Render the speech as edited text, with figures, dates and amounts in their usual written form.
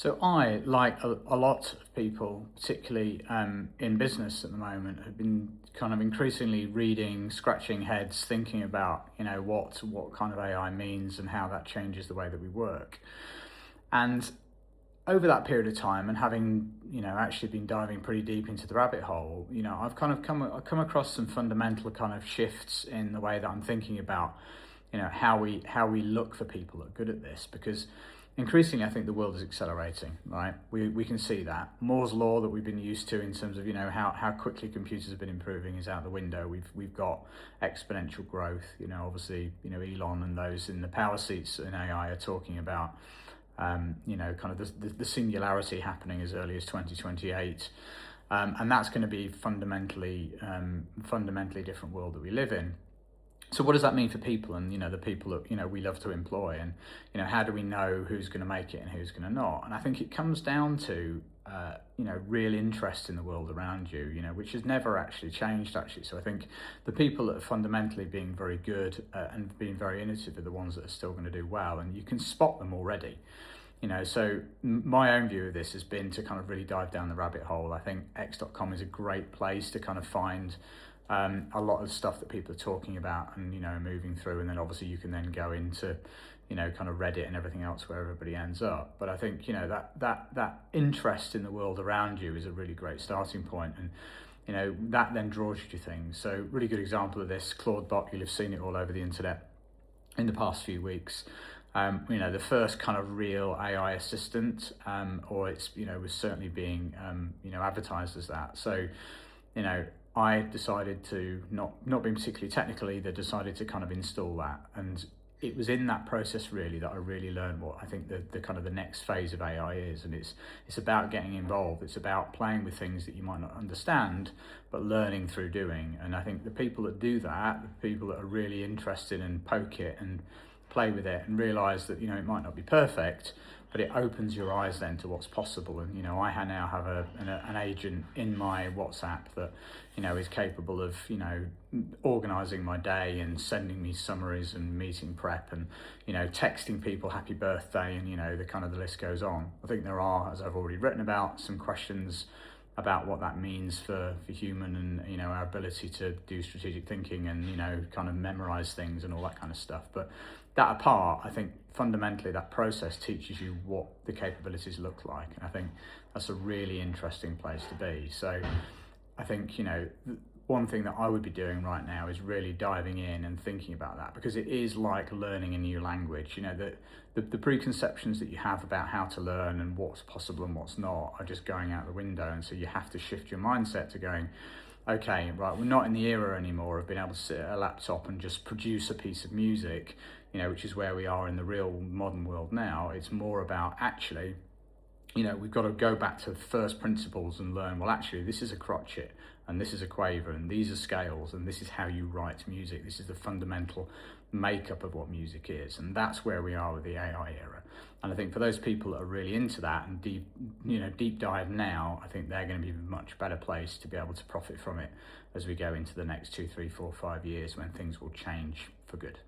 So I, like a lot of people, particularly in business at the moment, have been kind of increasingly reading, scratching heads, thinking about, what kind of AI means and how that changes the way that we work. And over that period of time, and having, actually been diving pretty deep into the rabbit hole, I've kind of come across some fundamental kind of shifts in the way that I'm thinking about, how we look for people that are good at this, because increasingly I think the world is accelerating, right? We can see that Moore's law that we've been used to in terms of how quickly computers have been improving is out the window. We've got exponential growth. Obviously, Elon and those in the power seats in AI are talking about kind of the singularity happening as early as 2028. And that's going to be fundamentally different world that we live in. So what does that mean for people and, the people that, we love to employ, and, how do we know who's going to make it and who's going to not? And I think it comes down to, real interest in the world around you, which has never actually changed actually. So I think the people that are fundamentally being very good and being very innovative are the ones that are still going to do well, and you can spot them already. So my own view of this has been to kind of really dive down the rabbit hole. I think x.com is a great place to kind of find a lot of stuff that people are talking about and, moving through. And then obviously you can then go into, kind of Reddit and everything else where everybody ends up. But I think, that interest in the world around you is a really great starting point. And, that then draws you to things. So really good example of this, Claude Bot, you'll have seen it all over the internet in the past few weeks. The first kind of real AI assistant, or it's, was certainly being, advertised as that. So, I decided to not being particularly technical either, decided to kind of install that. And it was in that process really that I really learned what I think the kind of the next phase of AI is. And it's about getting involved. It's about playing with things that you might not understand, but learning through doing. And I think the people that do that, the people that are really interested and poke it and play with it and realize that, it might not be perfect, but it opens your eyes then to what's possible. And, I now have an agent in my WhatsApp that, is capable of, organizing my day and sending me summaries and meeting prep and, texting people happy birthday and, the list goes on. I think there are, as I've already written about, some questions about what that means for human and, our ability to do strategic thinking and, kind of memorize things and all that kind of stuff. But that apart, I think fundamentally that process teaches you what the capabilities look like. And I think that's a really interesting place to be. So I think, one thing that I would be doing right now is really diving in and thinking about that, because it is like learning a new language. The preconceptions that you have about how to learn and what's possible and what's not are just going out the window. And so you have to shift your mindset to going, okay, right, we're not in the era anymore of being able to sit at a laptop and just produce a piece of music, which is where we are in the real modern world now. It's more about actually, we've got to go back to first principles and learn, well, actually, this is a crotchet and this is a quaver and these are scales and this is how you write music. This is the fundamental makeup of what music is. And that's where we are with the AI era. And I think for those people that are really into that and deep dive now, I think they're going to be in a much better place to be able to profit from it as we go into the next 2, 3, 4, 5 years when things will change for good.